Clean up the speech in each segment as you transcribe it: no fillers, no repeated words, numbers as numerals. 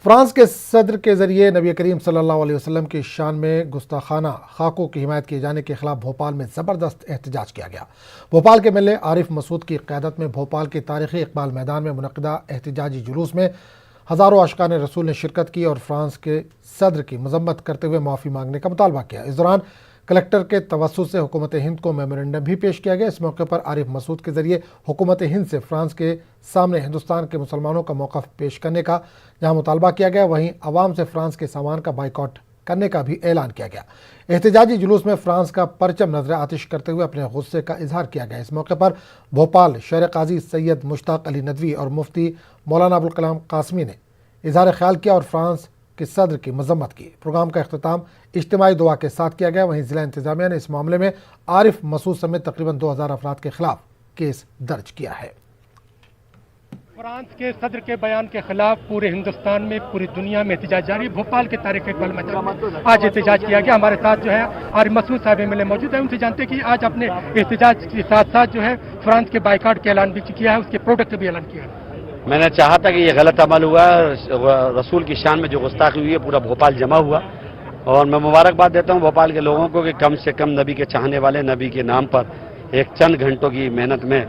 France के सदर के जरिए नबी करीम सल्लल्लाहु अलैहि वसल्लम की शान में गुस्ताखाना खाकों की हिमायत किए जाने के खिलाफ भोपाल में ज़बरदस्त एहतजाज किया गया। भोपाल के एमएलए आरिफ मसूद की क़यादत में भोपाल के तारीखी इकबाल मैदान में मुनक़दा एहतजाजी जुलूस में हज़ारों आशिकान रसूल ने शिरकत की और फ्रांस के सदर की मजम्मत करते हुए माफ़ी मांगने का मुतालबा किया। इस दौरान कलेक्टर के तवस्सुत से हुकूमत हिंद को मेमोरेंडम भी पेश किया गया। इस मौके पर आरिफ मसूद के जरिए हुकूमत हिंद से फ्रांस के सामने हिंदुस्तान के मुसलमानों का मौक़िफ़ पेश करने का जहां मुतालबा किया गया, वहीं अवाम से फ्रांस के सामान का बाइकआउट करने का भी ऐलान किया गया। एहतजाजी जुलूस में फ्रांस का परचम नजर आतिश करते हुए अपने गुस्से का इजहार किया गया। इस मौके पर भोपाल शेर काजी सैयद मुश्ताक अली नदवी और मुफ्ती मौलाना अबुल कलाम कासमी ने इजहार ख्याल किया और फ्रांस के सदर की मजम्मत की। प्रोग्राम का अख्ताम इज्तिमाई दुआ के साथ किया गया। वहीं जिला इंतजामिया ने इस मामले में आरिफ मसूद समेत तकरीबन 2000 अफराद के खिलाफ केस दर्ज किया है। फ्रांस के सदर के बयान के खिलाफ पूरे हिंदुस्तान में, पूरी दुनिया में एहतजाज जारी। भोपाल के तारीख इकबाल मैदान में आज एहतजाज किया गया। हमारे साथ जो है आरिफ मसूद साहब एमएलए मौजूद है। उनसे जानते हैं कि आज अपने एहतजाज के साथ साथ जो है फ्रांस के बाइकआउट का ऐलान भी किया है, उसके प्रोडक्ट भी ऐलान किया है। मैंने चाहा था कि ये गलत अमल हुआ, रसूल की शान में जो गुस्ताखी हुई है, पूरा भोपाल जमा हुआ। और मैं मुबारकबाद देता हूँ भोपाल के लोगों को कि कम से कम नबी के चाहने वाले नबी के नाम पर एक चंद घंटों की मेहनत में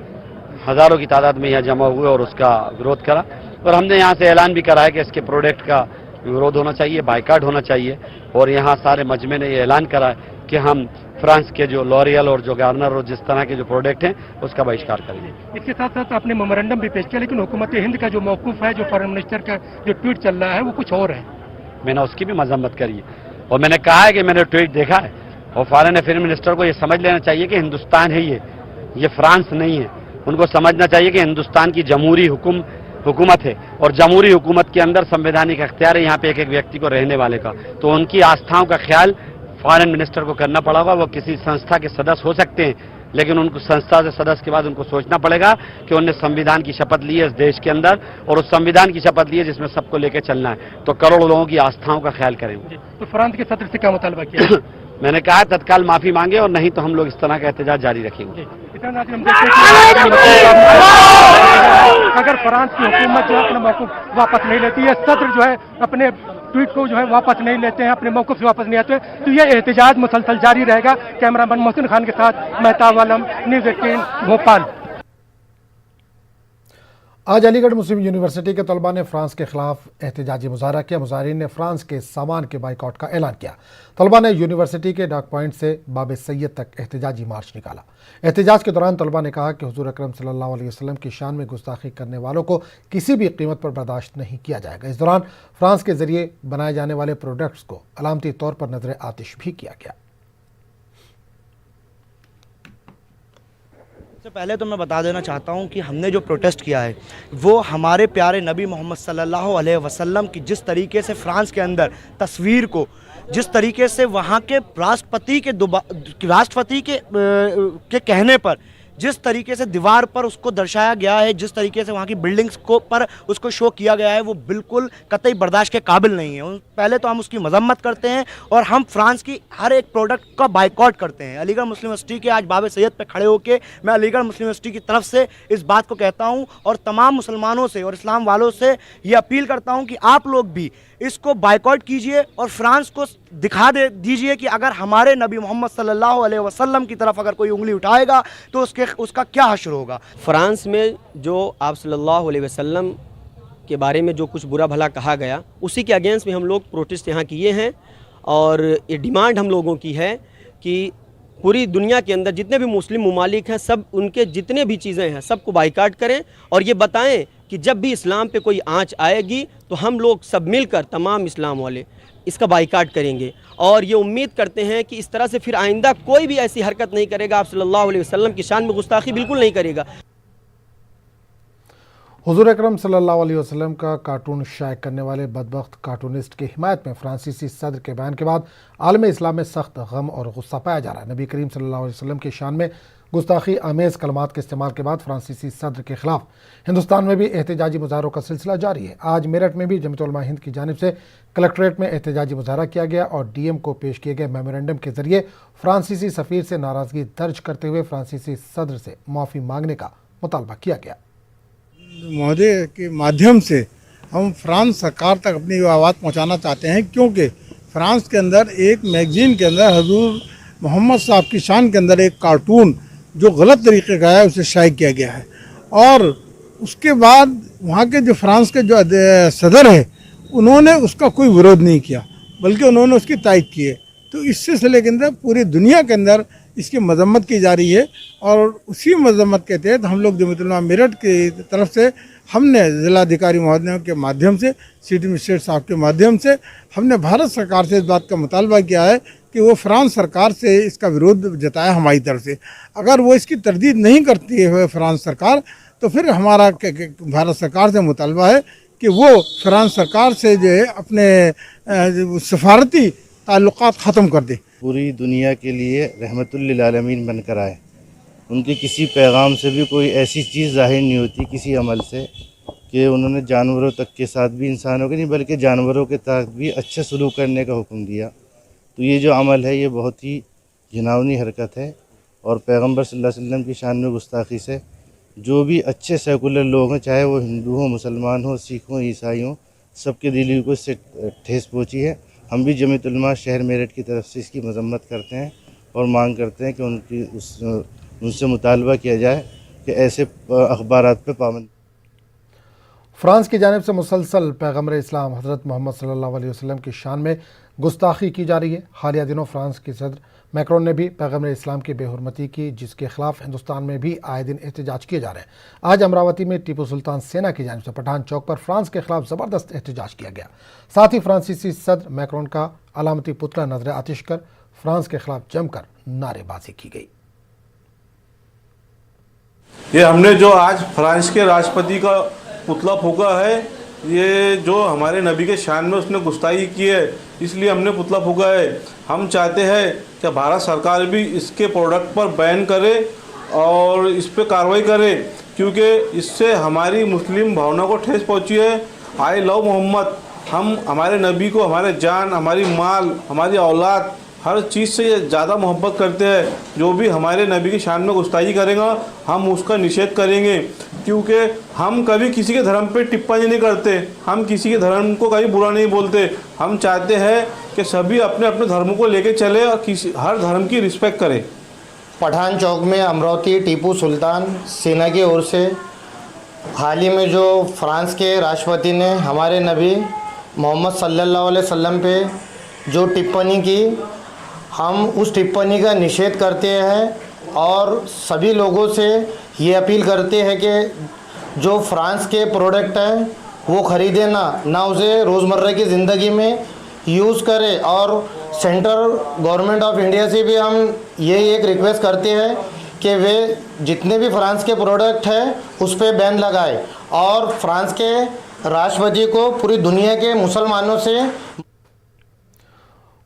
हज़ारों की तादाद में यहाँ जमा हुए और उसका विरोध करा। और हमने यहाँ से ऐलान भी करा है कि इसके प्रोडक्ट का विरोध होना चाहिए, बाइकाट होना चाहिए। और यहाँ सारे मजमे ने ये ऐलान करा है कि हम फ्रांस के जो लॉरियल और जो गार्नर और जिस तरह के जो प्रोडक्ट हैं उसका बहिष्कार करेंगे। इसके साथ साथ आपने मेमोरेंडम भी पेश किया, लेकिन हुकूमत हिंद का जो मौकूफ है, जो फॉरेन मिनिस्टर का जो ट्वीट चल रहा है, वो कुछ और है। मैंने उसकी भी मजम्मत करी है और मैंने कहा है कि मैंने ट्वीट देखा है और फॉरेन अफेयर मिनिस्टर को ये समझ लेना चाहिए कि हिंदुस्तान है ये फ्रांस नहीं है। उनको समझना चाहिए कि हिंदुस्तान की जमहूरी हुकूमत है और जमहूरी हुकूमत के अंदर संवैधानिक अख्तियार है यहाँ पे एक एक व्यक्ति को रहने वाले का। तो उनकी आस्थाओं का ख्याल फॉरेन मिनिस्टर को करना पड़ेगा। वो किसी संस्था के सदस्य हो सकते हैं, लेकिन उनको संस्था से सदस्य के बाद उनको सोचना पड़ेगा कि उन्होंने संविधान की शपथ ली है इस देश के अंदर और उस संविधान की शपथ ली है जिसमें सबको लेकर चलना है। तो करोड़ों लोगों की आस्थाओं का ख्याल करेंगे। तो फ्रांस के सदर से क्या मुतालबा किया? मैंने कहा तत्काल माफी मांगे और नहीं तो हम लोग इस तरह का एहतजाज जारी रखेंगे। अगर फ्रांस की हुकूमत जो है अपना मौक़िफ़ वापस नहीं लेती है, सदर जो है अपने ट्वीट को जो है वापस नहीं लेते हैं, अपने मौक़िफ़ से वापस नहीं आते, तो ये एहतजाज मुसलसल जारी रहेगा। कैमरामैन मोहसिन खान के साथ मेहताब आलम, न्यूज़ 18 भोपाल। आज अलीगढ़ मुस्लिम यूनिवर्सिटी के तलबा ने फ्रांस के खिलाफ एहतजाजी मुजाहरा किया। मुजाहिरीन ने फ्रांस के सामान के बाइकआउट का ऐलान किया। तलबा ने यूनिवर्सिटी के डाक पॉइंट से बाब सैयद तक एहतजाजी मार्च निकाला। एहतजाज के दौरान तलबा ने कहा कि हुजूर अकरम सल्लल्लाहु अलैहि वसल्लम की शान में गुस्ताखी करने वालों को किसी भी कीमत पर बर्दाश्त नहीं किया जाएगा। इस दौरान फ्रांस के जरिए बनाए जाने वाले प्रोडक्ट्स को अलामती तौर पर नजर आतिश भी किया गया। सबसे पहले तो मैं बता देना चाहता हूं कि हमने जो प्रोटेस्ट किया है वो हमारे प्यारे नबी मोहम्मद सल्लल्लाहु अलैहि वसल्लम की जिस तरीके से फ्रांस के अंदर तस्वीर को, जिस तरीके से वहां के राष्ट्रपति के कहने पर जिस तरीके से दीवार पर उसको दर्शाया गया है, जिस तरीके से वहाँ की बिल्डिंग्स को पर उसको शो किया गया है, वो बिल्कुल कतई बर्दाश्त के काबिल नहीं है। पहले तो हम उसकी मजम्मत करते हैं और हम फ्रांस की हर एक प्रोडक्ट का बाइकआउट करते हैं। अलीगढ़ मुस्लिम यूनिवर्सिटी के आज बाब सैयद पे खड़े होकर मैं अलीगढ़ मुस्लिम यूनिवर्सिटी की तरफ से इस बात को कहता हूँ और तमाम मुसलमानों से और इस्लाम वालों से ये अपील करता हूँ कि आप लोग भी इसको बाइकआउट कीजिए और फ्रांस को दिखा दीजिए कि अगर हमारे नबी मोहम्मद सल्लल्लाहु अलैहि वसल्लम की तरफ अगर कोई उंगली उठाएगा तो उसका क्या हश्र होगा। फ्रांस में जो आप सल्लल्लाहु अलैहि वसल्लम के बारे में जो कुछ बुरा भला कहा गया, उसी के अगेंस्ट में हम लोग प्रोटेस्ट यहाँ किए हैं और ये डिमांड हम लोगों की है कि पूरी दुनिया के अंदर जितने भी मुस्लिम ममालिक हैं, सब उनके जितने भी चीज़ें हैं सबको बाइकाट करें और ये बताएं कि जब भी इस्लाम पे कोई आंच आएगी तो हम लोग सब मिलकर तमाम इस्लाम वाले इसका बाइकाट करेंगे और ये उम्मीद करते हैं कि इस तरह से फिर आइंदा कोई भी ऐसी हरकत नहीं करेगा, आप सल्लल्लाहु अलैहि वसल्लम की शान में गुस्ताखी बिल्कुल नहीं करेगा। हुजूर अकरम सल्लल्लाहु अलैहि वसल्लम का कार्टून शाये करने वाले बदबख्त कार्टूनिस्ट की हिमायत में फ्रांसीसी सदर के बयान के बाद आलम इस्लाम में सख्त गम और गुस्सा पाया जा रहा है। नबी करीम सल्लल्लाहु अलैहि वसल्लम की शान में गुस्ताखी आमेज़ कलमात के इस्तेमाल के बाद फ्रांसीसी सदर के खिलाफ हिंदुस्तान में भी एहतजाजी मुजाहरों का सिलसिला जारी है। आज मेरठ में भी जमीयत उलमा हिंद की जानिब से कलेक्ट्रेट में एहतजाजी मुजाहरा किया गया और डीएम को पेश किए गए मेमोरेंडम के जरिए फ्रांसीसी सफ़ीर से नाराज़गी दर्ज करते हुए फ्रांसीसी सदर से माफ़ी मांगने का मुतालबा किया गया। महोदय के माध्यम से हम फ्रांस सरकार तक अपनी आवाज़ पहुंचाना चाहते हैं, क्योंकि फ्रांस के अंदर एक मैगजीन के अंदर हजूर मोहम्मद साहब की शान के अंदर एक कार्टून जो गलत तरीके का है उसे शाये किया गया है। और उसके बाद वहाँ के जो फ्रांस के जो सदर है उन्होंने उसका कोई विरोध नहीं किया, बल्कि उन्होंने उसकी तायद की है। तो इस सिलसिले के अंदर पूरी दुनिया के अंदर इसकी मजम्मत की जा रही है और उसी मजम्मत के तहत हम लोग जमीयत उलमा मेरठ की तरफ से हमने ज़िलाधिकारी महोदयों के माध्यम से, सिटी मजिस्ट्रेट साहब के माध्यम से हमने भारत सरकार से इस बात का मुतालबा किया है कि वो फ्रांस सरकार से इसका विरोध जताया हमारी तरफ से। अगर वो इसकी तरदीद नहीं करती है फ्रांस सरकार, तो फिर हमारा भारत सरकार से मुतालबा है कि वो फ्रांस सरकार से जो है अपने सफारती ताल्लुकात ख़त्म कर दे। पूरी दुनिया के लिए रहमतुल लिल आलमीन बनकर आए। उनके किसी पैगाम से भी कोई ऐसी चीज़ ज़ाहिर नहीं होती, किसी अमल से, कि उन्होंने जानवरों तक के साथ भी, इंसानों के नहीं बल्कि जानवरों के साथ भी अच्छे सलूक करने का हुक्म दिया। तो ये जो अमल है ये बहुत ही घिनौनी हरकत है और पैगम्बर सल्लल्लाहु अलैहि वसल्लम की शान में गुस्ताखी से जो भी अच्छे सेकुलर लोग हैं, चाहे वो हिंदू हों, मुसलमान हों, सिख हों, ईसाई हों, सबके दिल को इससे ठेस पहुँची है। हम भी जमीयत उलमा शहर मेरठ की तरफ से इसकी मजम्मत करते हैं और मांग करते हैं कि उनसे मुतालबा किया जाए कि ऐसे अखबारात पे पाबंद। फ्रांस की जानिब से मुसलसल पैगम्बर इस्लाम हज़रत मोहम्मद सल्लल्लाहु अलैहि वसल्लम की शान में गुस्ताखी की जा रही है। हालिया दिनों फ्रांस के सदर मैक्रोन ने भी पैगम्बर इस्लाम की बेहुरमती की, जिसके खिलाफ हिंदुस्तान में भी आए दिन एहतजाज किए जा रहे हैं। आज अमरावती में टीपू सुल्तान सेना की जानिब से पठान चौक पर फ्रांस के खिलाफ ज़बरदस्त एहतजाज किया गया। साथ ही फ्रांसीसी सदर मैक्रोन का अलामती पुतला नजर आतिश कर फ्रांस के खिलाफ जमकर नारेबाजी की गई। ये हमने जो आज फ्रांस के राष्ट्रपति का पुतला फूका है, ये जो हमारे नबी के शान में उसने गुस्ताखी की है, इसलिए हमने पुतला फूका है। हम चाहते हैं कि भारत सरकार भी इसके प्रोडक्ट पर बैन करे और इस पर कार्रवाई करे, क्योंकि इससे हमारी मुस्लिम भावना को ठेस पहुंची है। आई लव मोहम्मद, हम हमारे नबी को हमारे जान, हमारी माल, हमारी औलाद, हर चीज़ से ज़्यादा मोहब्बत करते हैं। जो भी हमारे नबी की शान में गुस्ताखी करेगा हम उसका निषेध करेंगे, क्योंकि हम कभी किसी के धर्म पे टिप्पणी नहीं करते, हम किसी के धर्म को कभी बुरा नहीं बोलते। हम चाहते हैं कि सभी अपने अपने धर्म को लेके चले और हर धर्म की रिस्पेक्ट करें। पठान चौक में अमरावती टीपू सुल्तान सेना की ओर से हाल ही में जो फ्रांस के राष्ट्रपति ने हमारे नबी मोहम्मद सल्लल्लाहु अलैहि वसल्लम पे जो टिप्पणी की, हम उस टिप्पणी का निषेध करते हैं और सभी लोगों से ये अपील करते हैं कि जो फ्रांस के प्रोडक्ट हैं वो ख़रीदें ना उसे रोज़मर्रा की ज़िंदगी में यूज़ करें। और सेंट्रल गवर्नमेंट ऑफ इंडिया से भी हम यही एक रिक्वेस्ट करते हैं कि वे जितने भी फ्रांस के प्रोडक्ट हैं उस पर बैन लगाए और फ्रांस के राष्ट्रपति को पूरी दुनिया के मुसलमानों से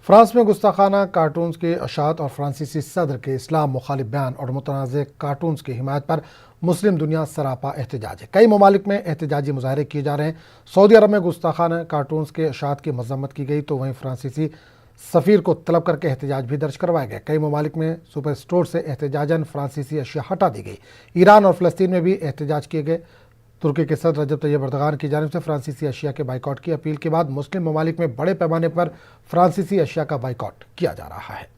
फ्रांस में गुस्ताखाना कार्टून्स के अशात और फ्रांसीसी सदर के इस्लाम मुखालिफ बयान और मुतनाज़ कार्टून्स की हिमायत पर मुस्लिम दुनिया सरापा एहतजाज है। कई ममालिक में एहतजाजी मुजाहरे किए जा रहे हैं। सऊदी अरब में गुस्ताखाना कार्टून्स के अशात की मजम्मत की गई, तो वहीं फ्रांसीसी सफ़ीर को तलब करके एहतजाज भी दर्ज करवाए गए। कई ममालिक में सुपर स्टोर से एहतजाजन फ्रांसीसी अशिया हटा दी गई। ईरान और फ़लस्तीन में भी एहतजाज किए गए। तुर्की के सदर रजब तैयब अर्दगान की जानिब से फ्रांसीसी अशिया के बाइकआउट की अपील के बाद मुस्लिम ममालिक में बड़े पैमाने पर फ्रांसीसी अशिया का बाइकआउट किया जा रहा है।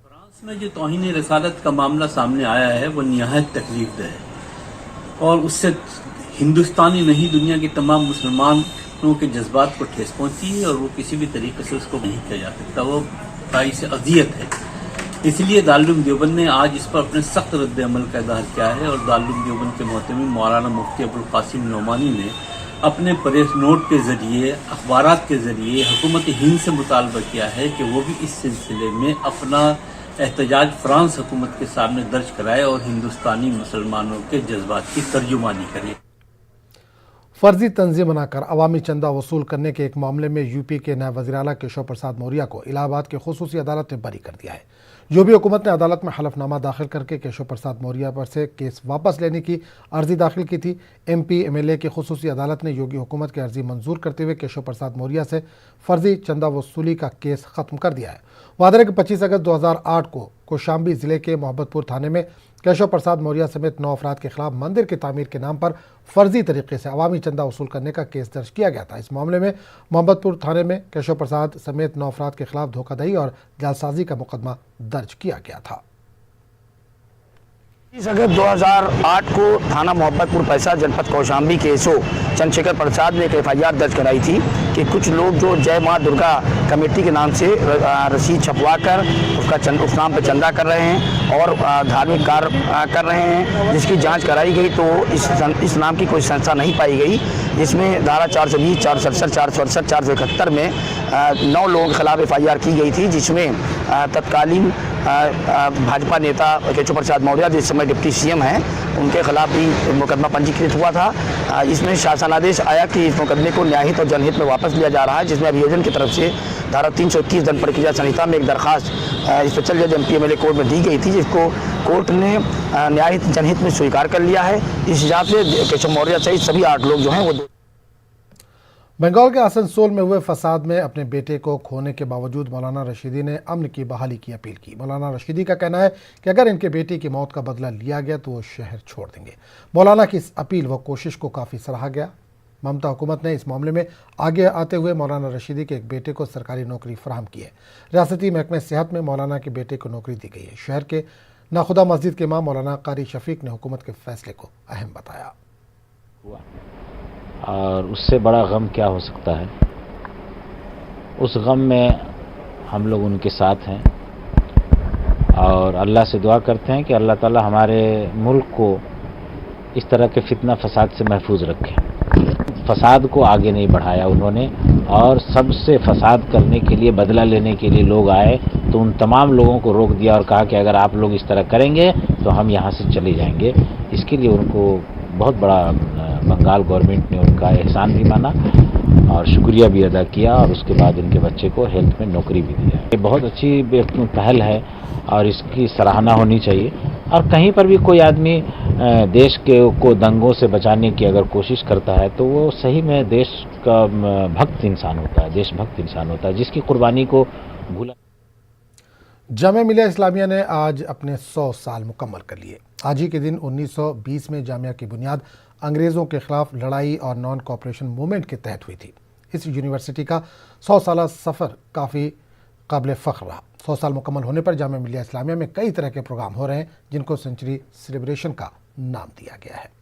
फ्रांस में जो तौहीन रसालत का मामला सामने आया है वो निहायत तकलीफदेह है और उससे हिंदुस्तानी नहीं दुनिया के तमाम मुसलमान के जज्बात को ठेस पहुंची है और वो किसी भी तरीके से उसको नहीं किया जा सकता, वो बाई से अजियत है। इसलिए दारुल देवबंद ने आज इस पर अपने सख्त रद्द अमल का इज़हार किया है और दारुल देवबंद के मोहतमिम मौलाना मुफ्ती अबुल कासिम नोमानी ने अपने प्रेस नोट के ज़रिए, अखबारात के ज़रिए हुकूमत हिंद से मुतालबा किया है कि वो भी इस सिलसिले में अपना एहतजाज फ्रांस हुकूमत के सामने दर्ज कराए और हिंदुस्तानी मुसलमानों के जज्बात की तर्जुमानी करे। फर्जी तंजीम बनाकर अवामी चंदा वसूल करने के एक मामले में यूपी के नायब वज़ीर आला केशव प्रसाद मौर्य को इलाहाबाद की खुसूसी अदालत ने बरी कर दिया है। यूपी हुकूमत ने अदालत में हलफनामा दाखिल करके केशव प्रसाद मौर्य पर से केस वापस लेने की अर्जी दाखिल की थी। MP MLA की खुसूसी अदालत ने योगी हुकूमत की अर्जी मंजूर करते हुए केशव प्रसाद मौर्य से फर्जी चंदा वसूली का केस खत्म कर दिया है। वादे है कि 25 अगस्त 2008 को कौशाम्बी जिले के मोहब्बतपुर थाने में केशव प्रसाद मौर्य समेत 9 अफराद के खिलाफ मंदिर की तामीर के नाम पर फर्जी तरीके से अवामी चंदा वसूल करने का केस दर्ज किया गया था। इस मामले में मोहब्बतपुर थाने में केशव प्रसाद समेत 9 अफराद के खिलाफ धोखाधड़ी और जालसाजी का मुकदमा दर्ज किया गया था। 30 अगस्त 2008 को थाना मोहब्बतपुर पैसा जनपद कौशाम्बी के एसओ चंद्रशेखर प्रसाद ने एक FIR दर्ज कराई थी कि कुछ लोग जो जय माँ दुर्गा कमेटी के नाम से रसीद छपवा कर उस नाम पर चंदा कर रहे हैं और धार्मिक कार्य कर रहे हैं, जिसकी जांच कराई गई तो इस नाम की कोई संस्था नहीं पाई गई, जिसमें धारा 420, 467, 468, 471 में 9 लोगों के खिलाफ FIR की गई थी, जिसमें तत्कालीन भाजपा नेता केशव प्रसाद मौर्य जिस समय डिप्टी CM हैं उनके खिलाफ भी मुकदमा पंजीकृत हुआ था। इसमें शासनादेश आया कि इस मुकदमे को न्यायहित और जनहित में वापस लिया जा रहा है, जिसमें अभियोजन की तरफ से धारा 321 दंड प्रक्रिया संहिता में एक दरखास्त स्पेशल जज MP MLA कोर्ट में दी गई थी, जिसको कोर्ट ने न्यायहित जनहित में स्वीकार कर लिया है। इस हिसाब से केशव मौर्य सहित सभी 8 लोग जो हैं वो बंगाल के आसनसोल में हुए फसाद में अपने बेटे को खोने के बावजूद मौलाना रशीदी ने अमन की बहाली की अपील की। मौलाना रशीदी का कहना है कि अगर इनके बेटे की मौत का बदला लिया गया तो वो शहर छोड़ देंगे। मौलाना की इस अपील व कोशिश को काफ़ी सराहा गया। ममता हुकूमत ने इस मामले में आगे आते हुए मौलाना रशीदी के एक बेटे को सरकारी नौकरी फराहम की है। रियासती महकमे सेहत में मौलाना के बेटे को नौकरी दी गई है। शहर के नाखुदा मस्जिद के इमाम मौलाना कारी शफीक ने हुकूमत के फैसले को अहम बताया। और उससे बड़ा गम क्या हो सकता है। उस गम में हम लोग उनके साथ हैं और अल्लाह से दुआ करते हैं कि अल्लाह ताला हमारे मुल्क को इस तरह के फितना फसाद से महफूज रखे। फसाद को आगे नहीं बढ़ाया उन्होंने और सबसे फसाद करने के लिए, बदला लेने के लिए लोग आए तो उन तमाम लोगों को रोक दिया और कहा कि अगर आप लोग इस तरह करेंगे तो हम यहाँ से चले जाएंगे। इसके लिए उनको बहुत बड़ा बंगाल गवर्नमेंट ने उनका एहसान भी माना और शुक्रिया भी अदा किया और उसके बाद इनके बच्चे को हेल्थ में नौकरी भी दिया। ये बहुत अच्छी पहल है और इसकी सराहना होनी चाहिए। और कहीं पर भी कोई आदमी देश को दंगों से बचाने की अगर कोशिश करता है तो वो सही में देश का भक्त इंसान होता है, देशभक्त इंसान होता है, जिसकी कुर्बानी को भूला। जामिया मिलिया इस्लामिया ने आज अपने 100 साल मुकम्मल कर लिए। आज ही के दिन 1920 में जामिया की बुनियाद अंग्रेज़ों के खिलाफ लड़ाई और नॉन कॉपरेशन मूवमेंट के तहत हुई थी। इस यूनिवर्सिटी का 100 साल सफ़र काफ़ी काबिल फ़ख्र रहा। 100 साल मुकम्मल होने पर जामिया मिलिया इस्लामिया में कई तरह के प्रोग्राम हो रहे हैं, जिनको सेंचुरी सेलिब्रेशन का नाम दिया गया है।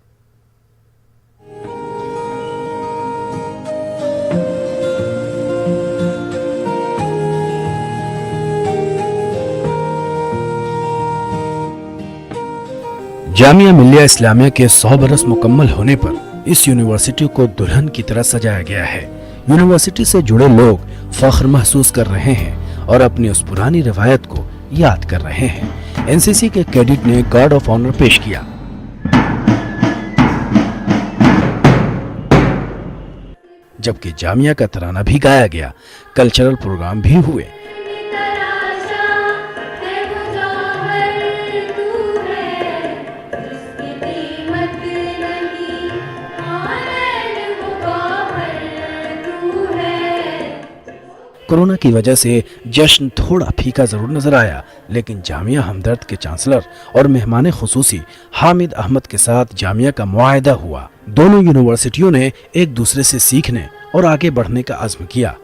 जामिया मिलिया इस्लामिया के 100 बरस मुकम्मल होने पर इस यूनिवर्सिटी को दुल्हन की तरह सजाया गया है। यूनिवर्सिटी से जुड़े लोग फख्र महसूस कर रहे हैं और अपनी उस पुरानी रवायत को याद कर रहे हैं। एनसीसी के कैडेट ने गार्ड ऑफ ऑनर पेश किया। जबकि जामिया का तराना भी गाया गया। कल्चरल प्रोग्राम भी हुए। कोरोना की वजह से जश्न थोड़ा फीका जरूर नजर आया, लेकिन जामिया हमदर्द के चांसलर और मेहमान खुसूसी हामिद अहमद के साथ जामिया का मुआहदा हुआ। दोनों यूनिवर्सिटियों ने एक दूसरे से सीखने और आगे बढ़ने का अज़्म किया।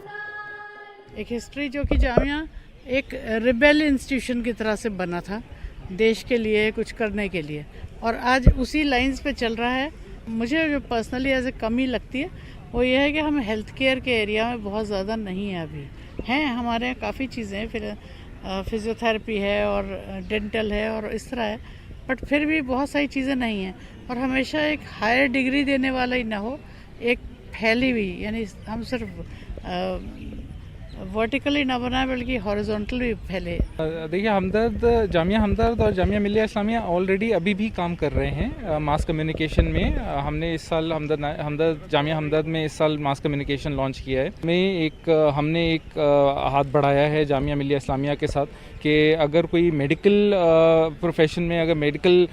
एक हिस्ट्री जो कि जामिया एक रिबेल इंस्टीट्यूशन की तरह से बना था, देश के लिए कुछ करने के लिए, और आज उसी लाइंस पे चल रहा है। मुझे जो पर्सनली एज ए कमी लगती है वो ये है कि हम हेल्थ केयर के एरिया में बहुत ज़्यादा नहीं है। अभी हैं हमारे यहाँ काफ़ी चीज़ें हैं, फिर फिजियोथेरेपी है और डेंटल है और इस तरह है, बट फिर भी बहुत सारी चीज़ें नहीं हैं। और हमेशा एक हायर डिग्री देने वाला ही ना हो, एक फैली हुई, यानी हम सिर्फ वर्टिकली ना बनाए बल्कि हॉरिजॉन्टल भी फैले। देखिए, जामिया हमदर्द और जामिया मिलिया इस्लामिया ऑलरेडी अभी भी काम कर रहे हैं मास कम्युनिकेशन में। हमने इस साल जामिया हमदर्द में इस साल मास कम्युनिकेशन लॉन्च किया है। हमने एक हाथ बढ़ाया है जामिया मिलिया इस्लामिया के साथ कि अगर कोई मेडिकल प्रोफेशन में, अगर मेडिकल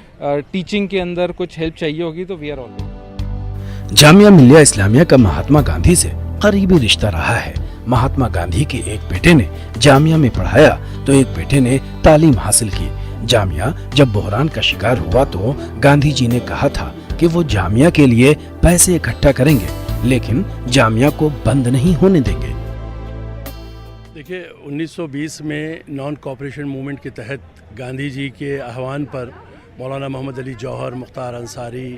टीचिंग के अंदर कुछ हेल्प चाहिए होगी तो we are always. Jamia Millia Islamia का महात्मा गांधी से करीबी रिश्ता रहा है। महात्मा गांधी के एक बेटे ने जामिया में पढ़ाया तो एक बेटे ने तालीम हासिल की। जामिया जब बहरान का शिकार हुआ तो गांधी जी ने कहा था कि वो जामिया के लिए पैसे इकट्ठा करेंगे, लेकिन जामिया को बंद नहीं होने देंगे। देखिए, 1920 में नॉन कॉपरेशन मूवमेंट के तहत गांधी जी के आह्वान पर मौलाना मोहम्मद अली जौहर, मुख्तार अंसारी,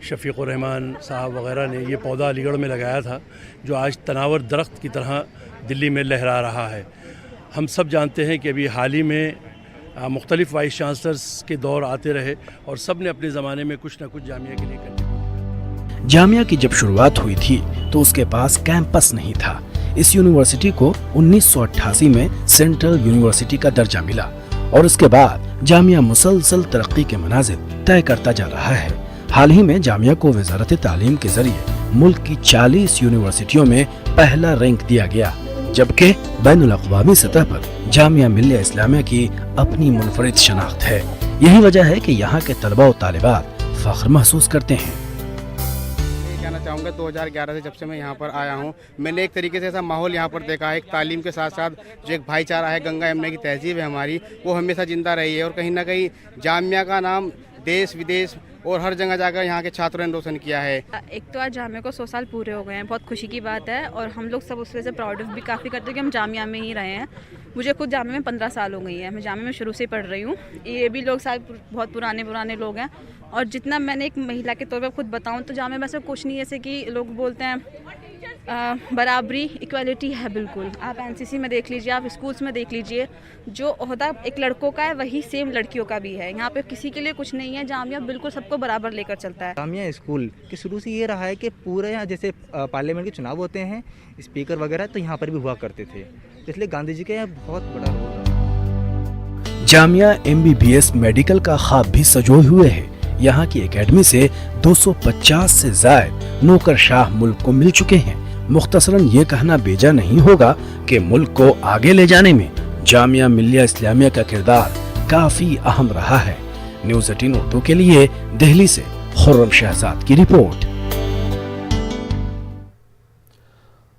शफीकुर रहमान साहब वगैरह ने ये पौधा अलीगढ़ में लगाया था, जो आज तनावर दरख्त की तरह दिल्ली में लहरा रहा है। हम सब जानते हैं कि अभी हाल ही में मुख्तलिफ वाइस चांसलर्स के दौर आते रहे और सब ने अपने ज़माने में कुछ न कुछ जामिया के लिए करने। जामिया की जब शुरुआत हुई थी तो उसके पास कैंपस नहीं था। इस यूनिवर्सिटी को 1988 में सेंट्रल यूनिवर्सिटी का दर्जा मिला और उसके बाद जामिया मुसलसल तरक्की के मनाजिर तय करता जा रहा है। हाल ही में जामिया को वजारत तालीम के जरिए मुल्क की 40 यूनिवर्सिटियों में पहला रैंक दिया गया, जबकि बैनुल अक़वामी सतह पर जामिया मिलिया इस्लामिया की अपनी मुनफरिद शनाख्त है। यही वजह है कि यहाँ के तलबा और तालिबात फख्र महसूस करते हैं। कहना चाहूँगा 2011 से जब से मैं यहाँ पर आया हूँ, मैंने एक तरीके से ऐसा माहौल यहाँ पर देखा है। एक तालीम के साथ साथ जो एक भाईचारा है, गंगा यमुना की तहजीब है हमारी, वो हमेशा जिंदा रही है और कहीं ना कहीं जामिया का नाम देश विदेश और हर जगह जाकर यहाँ के छात्रों ने रोशन किया है। एक तो आज जामिया को 100 साल पूरे हो गए हैं, बहुत खुशी की बात है और हम लोग सब उस वजह से प्राउड भी काफ़ी करते हैं कि हम जामिया में ही रहे हैं। मुझे खुद जामिया में 15 साल हो गई है, मैं जामिया में शुरू से पढ़ रही हूँ। ये भी लोग शायद बहुत पुराने लोग हैं और जितना मैंने एक महिला के तौर पर खुद बताऊँ तो जामिया में ऐसा कुछ नहीं, जैसे कि लोग बोलते हैं बराबरी, इक्वालिटी है बिल्कुल। आप एनसीसी में देख लीजिए, आप स्कूल्स में देख लीजिए, जो ओहदा एक लड़कों का है वही सेम लड़कियों का भी है। यहाँ पे किसी के लिए कुछ नहीं है, जामिया बिल्कुल सबको बराबर लेकर चलता है। जामिया स्कूल के शुरू से ये रहा है कि पूरे यहाँ जैसे पार्लियामेंट के चुनाव होते हैं, स्पीकर वगैरह तो यहाँ पर भी हुआ करते थे, इसलिए गांधी जी का यहाँ बहुत बड़ा रोल है। जामिया MBBS मेडिकल का ख्वाब भी सजोए हुए है। यहाँ की एकेडमी से 250 से ज्यादा नौकरशाह मुल्क को मिल चुके हैं। मुख्तसरन ये कहना बेजा नहीं होगा कि मुल्क को आगे ले जाने में जामिया मिलिया इस्लामिया का किरदार काफी अहम रहा है। न्यूज़ 18 उर्दू के लिए दिल्ली से खुर्रम शहजाद की रिपोर्ट।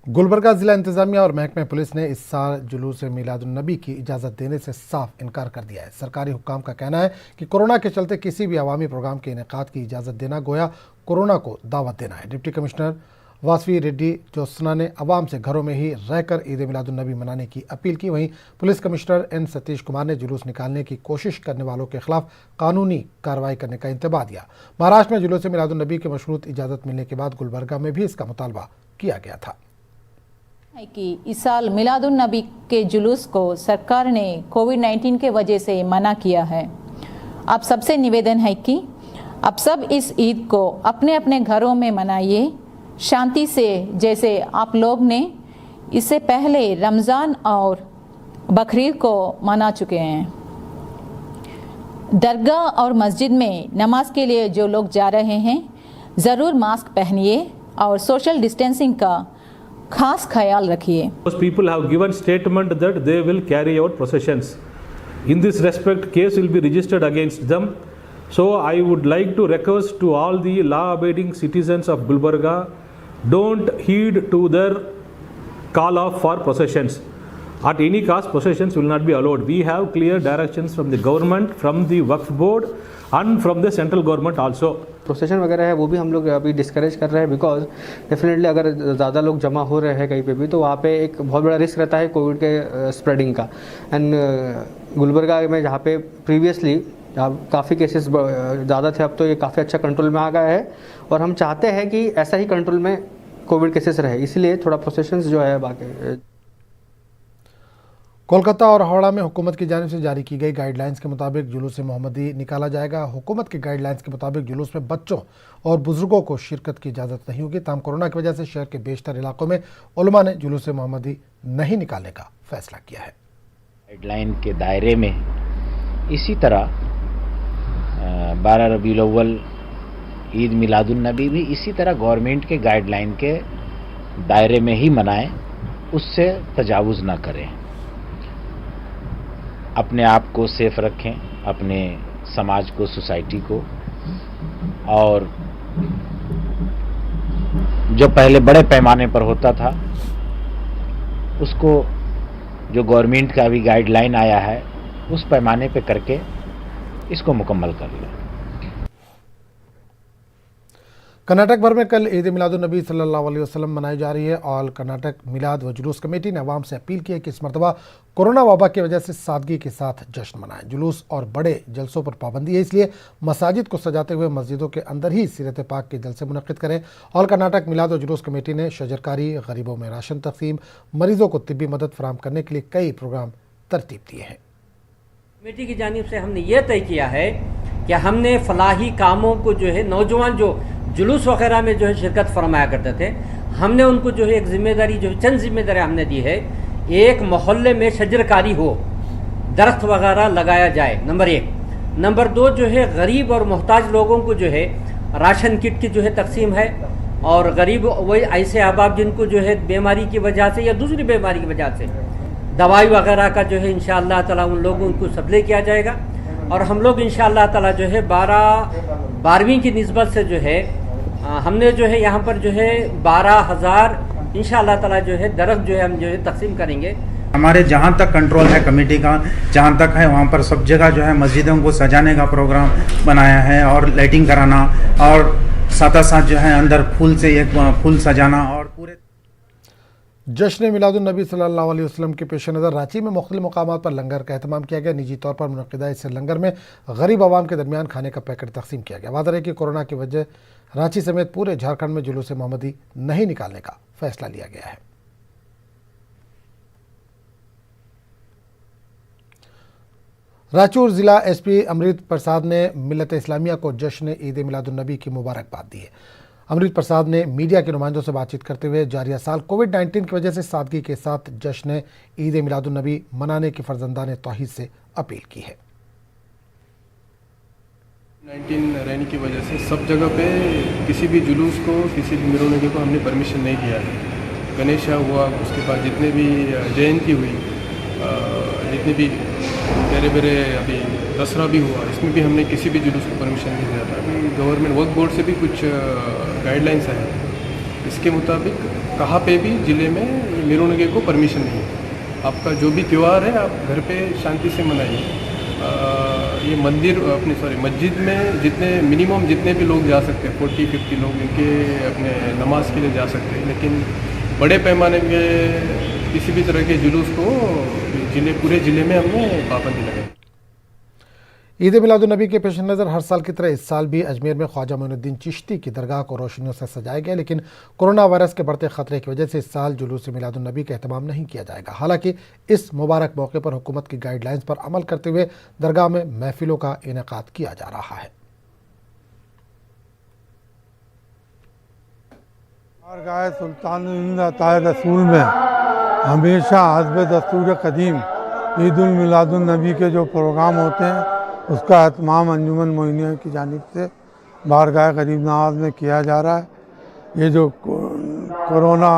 गुलबर्गा जिला इंतजामिया और महकमे पुलिस ने इस साल जुलूस मिलादुन्नबी की इजाज़त देने से साफ इनकार कर दिया है। सरकारी हुक्काम का कहना है कि कोरोना के चलते किसी भी अवामी प्रोग्राम के इनेकाद की इजाज़त देना गोया कोरोना को दावत देना है। डिप्टी कमिश्नर वासवी रेड्डी ज्योत्सना ने अवाम से घरों में ही रहकर ईद मिलादुन्नबी मनाने की अपील की। वहीं police commissioner N Satish Kumar ने जुलूस निकालने की कोशिश करने वालों के खिलाफ कानूनी कार्रवाई करने का इंतबाह दिया। महाराष्ट्र में जुलूस मिलादुन्नबी की मशरूत इजाज़त मिलने के बाद गुलबर्गा में भी इसका मुतालबा किया गया था कि इस साल मिलादुन्नबी के जुलूस को सरकार ने कोविड-19 के वजह से मना किया है। आप सबसे निवेदन है कि आप सब इस ईद को अपने अपने घरों में मनाइए शांति से, जैसे आप लोग ने इससे पहले रमज़ान और बकरीद को मना चुके हैं। दरगाह और मस्जिद में नमाज के लिए जो लोग जा रहे हैं ज़रूर मास्क पहनिए और सोशल डिस्टेंसिंग का खास ख्याल रखिए। People have given statement that they will carry out processions. In this respect, case will be registered against them. So I would like to request to all the law-abiding citizens of Gulbarga, don't heed to their call off for processions. At any cost, processions will not be allowed. We have clear directions from the government, from the Waqf board and from the central government also. Procession वगैरह है वो भी हम लोग अभी discourage कर रहे हैं, बिकॉज डेफिनेटली अगर ज़्यादा लोग जमा हो रहे हैं कहीं पे भी तो वहाँ पे एक बहुत बड़ा रिस्क रहता है कोविड के स्प्रेडिंग का। एंड गुलबर्गा में जहाँ पे प्रीवियसली काफ़ी केसेस ज़्यादा थे, अब तो ये काफ़ी अच्छा कंट्रोल में आ गया है और हम चाहते हैं कि ऐसा ही कंट्रोल में कोविड केसेस रहे, इसलिए थोड़ा प्रोसेशंस जो है बाकी। कोलकाता और हावड़ा में हुकूमत की जानिब से जारी की गई गाइडलाइंस के मुताबिक जुलूस मोहम्मदी निकाला जाएगा। हुकूमत की गाइडलाइंस के मुताबिक जुलूस में बच्चों और बुजुर्गों को शिरकत की इजाज़त नहीं होगी। ताहम कोरोना की वजह से शहर के बेशतर इलाकों में उलमा ने जुलूस मोहम्मदी नहीं निकालने का फैसला किया है। गाइडलाइन के दायरे में इसी तरह 12 रबीउल अव्वल ईद मिलादुन नबी भी इसी तरह गवर्नमेंट के गाइडलाइन के दायरे में ही मनाएं, उससे तजावुज़ ना करें। अपने आप को सेफ रखें, अपने समाज को, सोसाइटी को, और जो पहले बड़े पैमाने पर होता था उसको जो गवर्नमेंट का भी गाइडलाइन आया है उस पैमाने पे करके इसको मुकम्मल कर लें। कर्नाटक भर में कल ईद मिलादुन नबी सल्लल्लाहु अलैहि वसल्लम मनाई जा रही है। ऑल कर्नाटक मिलाद व जुलूस कमेटी ने अवाम से अपील की है कि इस मरतबा कोरोना वबा की वजह से सादगी के साथ जश्न मनाएं। जुलूस और बड़े जलसों पर पाबंदी है, इसलिए मसाजिद को सजाते हुए मस्जिदों के अंदर ही सीरत पाक के जलसे मुनक्किद करें। ऑल कर्नाटक मिलाद व जुलूस कमेटी ने शजरकारी, गरीबों में राशन तकसीम, मरीजों को तिब्बी मदद फराहम करने के लिए कई प्रोग्राम तरतीब दिए हैं। कमेटी की जानिब से हमने ये तय किया है कि हमने फलाही कामों को जो है, नौजवान जो जुलूस वगैरह में जो है शिरकत फरमाया करते थे, हमने उनको जो है एक जिम्मेदारी, जो है चंद जिम्मेदारी हमने दी है। एक मोहल्ले में शजरकारी हो, दरख्त वगैरह लगाया जाए, नंबर 1। नंबर 2 जो है गरीब और मोहताज लोगों को जो है राशन किट की जो है तकसीम है, और गरीब वही ऐसे अहबाब जिनको जो है बीमारी की वजह से या दूसरी बीमारी की वजह से दवाई वगैरह का जो है इंशाअल्लाह ताला उन लोगों को सप्लाई किया जाएगा। और हम लोग इंशाअल्लाह ताला जो है 12वीं की निस्बत से जो है हमने जो है यहाँ पर जो है 12,000 इंशाअल्लाह ताला जो है दरख्त जो है हम जो है तकसीम करेंगे। हमारे जहाँ तक कंट्रोल है कमेटी का, जहाँ तक है वहाँ पर सब जगह जो है मस्जिदों को सजाने का प्रोग्राम बनाया है और लाइटिंग कराना, और साथ साथ जो है अंदर फूल से एक फूल सजाना। और पूरे जश्न मिलादुन नबी सल्लल्लाहु अलैहि वसल्लम के पेश नज़र रांची में मुख्तलिफ मकामात पर लंगर का एहतमाम किया गया। निजी तौर पर मुनक़िदा इस लंगर में गरीब आवाम के दरमियान खाने का पैकेट तकसीम किया गया। वाज़ेह है कि कोरोना की वजह रांची समेत पूरे झारखंड में जुलूस मोहम्मदी नहीं निकालने का फैसला लिया गया है। रायचूर जिला एसपी अमृत प्रसाद ने मिल्लत इस्लामिया को जश्न ईद मिलादुन नबी की मुबारकबाद दी है। अमृत प्रसाद ने मीडिया के नुमाइंदों से बातचीत करते हुए जारिया साल कोविड-19 की वजह से सादगी के साथ जश्न ईद मिलादुन नबी मनाने की फर्जंदान तौहीद से अपील की है। 19 रहने की वजह से सब जगह पे किसी भी जुलूस को, किसी भी मिरोने को हमने परमिशन नहीं दिया है। गणेशा हुआ, उसके बाद जितने भी जयंती हुई, जितने भी बड़े बड़े अभी दसरा भी हुआ, इसमें भी हमने किसी भी जुलूस को परमिशन नहीं दिया था। अभी गवर्नमेंट वर्क बोर्ड से भी कुछ गाइडलाइंस है, इसके मुताबिक कहाँ पे भी ज़िले में मिरोने को परमिशन नहीं है। आपका जो भी त्यौहार है आप घर पे शांति से मनाइए। ये मंदिर मस्जिद में जितने मिनिमम जितने भी लोग जा सकते हैं, 40-50 लोग इनके अपने नमाज के लिए जा सकते हैं, लेकिन बड़े पैमाने के किसी भी तरह के जुलूस को पूरे ज़िले में हमने पाबंदी लगाई। ईद मिलादुन नबी के पेश नज़र हर साल की तरह इस साल भी अजमेर में ख्वाजा मोइनुद्दीन चिश्ती की दरगाह को रोशनियों से सजाया गया, लेकिन कोरोना वायरस के बढ़ते खतरे की वजह से इस साल जुलूस मिलादुन नबी का एहतमाम नहीं किया जाएगा। हालांकि इस मुबारक मौके पर हुकूमत की गाइडलाइंस पर अमल करते हुए दरगाह में महफिलों का इनेकाद किया जा रहा है। बारगाह सुल्तान ताए रसूल में हमेशा हस्ब दस्तूर कदीम ईद उल मिलादुन नबी के जो प्रोग्राम होते हैं उसका एहतमाम अंजुमन मोइनिया की जानिब से बारगाह गरीब नवाज में किया जा रहा है। ये जो कोरोना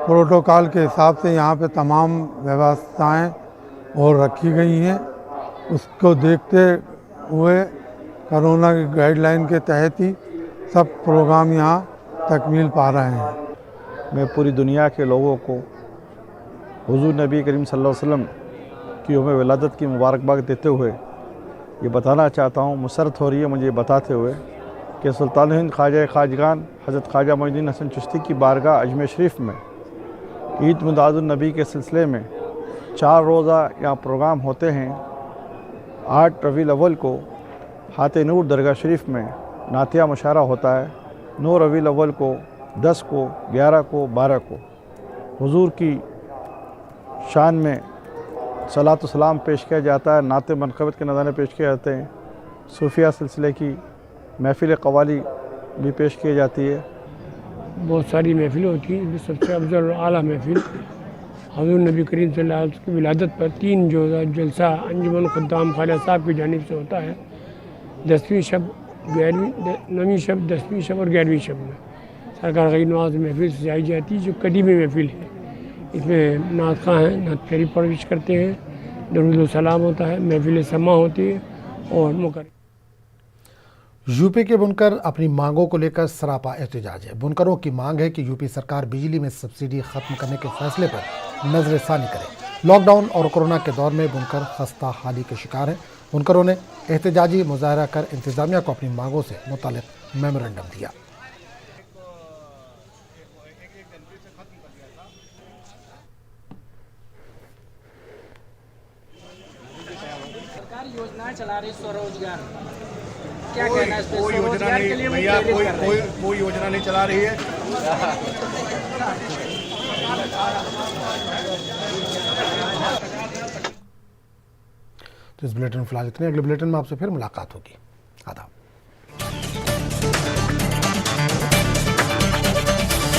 प्रोटोकॉल के हिसाब से यहाँ पे तमाम व्यवस्थाएं और रखी गई हैं, उसको देखते हुए कोरोना की गाइडलाइन के तहत ही सब प्रोग्राम यहाँ तकमील पा रहे हैं। मैं पूरी दुनिया के लोगों को हुजूर नबी करीम सल्लल्लाहु अलैहि वसल्लम की यौम विलादत की मुबारकबाद देते हुए ये बताना चाहता हूँ, मुसरत हो रही है मुझे बताते हुए कि सुल्तान हिंद ख्वाजा खाजगान हज़रत ख्वाजा मोइनुद्दीन हसन चिश्ती की बारगाह अजमेर शरीफ में ईद मिलादुन नबी के सिलसिले में 4 रोज़ा यहाँ प्रोग्राम होते हैं। 8 रबीउल अव्वल को हाथे नूर दरगाह शरीफ में नातिया मुशायरा होता है। 9 रबीउल अव्वल को, 10 को, 11 को, 12 को हुजूर की शान में सलात सलाम पेश किया जाता है, नात मनक़बत के नज़ारे पेश किए जाते हैं, सूफिया सिलसिले की महफ़िल क़वाली भी पेश की जाती है। बहुत सारी महफ़िलें होती हैं, सबसे अफजल और आला महफ़िल हज़ूर नबी करीम सल्लल्लाहु अलैहि वसल्लम की विलादत पर 3 जो जलसा अंजुमन खुद्दाम ख्वाजा साहब की जानिब से होता है। 10वीं शब, 9वीं शब, 10वीं शब और 11वीं शब में सरकार गई नवाज महफिल सजाई जाती है, जो कदीमी महफिल है। इसमें नात ख़ां हैं, नात प्यारी परवरिश करते हैं, दरूद सलाम होता है, महफिल समा होती है और मुकर। यूपी के बुनकर अपनी मांगों को लेकर सरापा एहतजाज है। बुनकरों की मांग है कि यूपी सरकार बिजली में सब्सिडी खत्म करने के फैसले पर नजरसानी करे। लॉकडाउन और कोरोना के दौर में बुनकर खस्ता हाली के शिकार हैं। बुनकरों ने एहतजाजी मुजाहरा कर इंतजामिया को अपनी मांगों से मुतालिक मेमोरेंडम दिया। सरकार योजनाएं चला रही स्वरोजगार, क्या कहना है इस पे? स्वरोजगार के लिए भैया कोई योजना नहीं चला रही है। तो इस बुलेटिन में फिलहाल इतने। अगले बुलेटिन में आपसे फिर मुलाकात होगी। आदाब।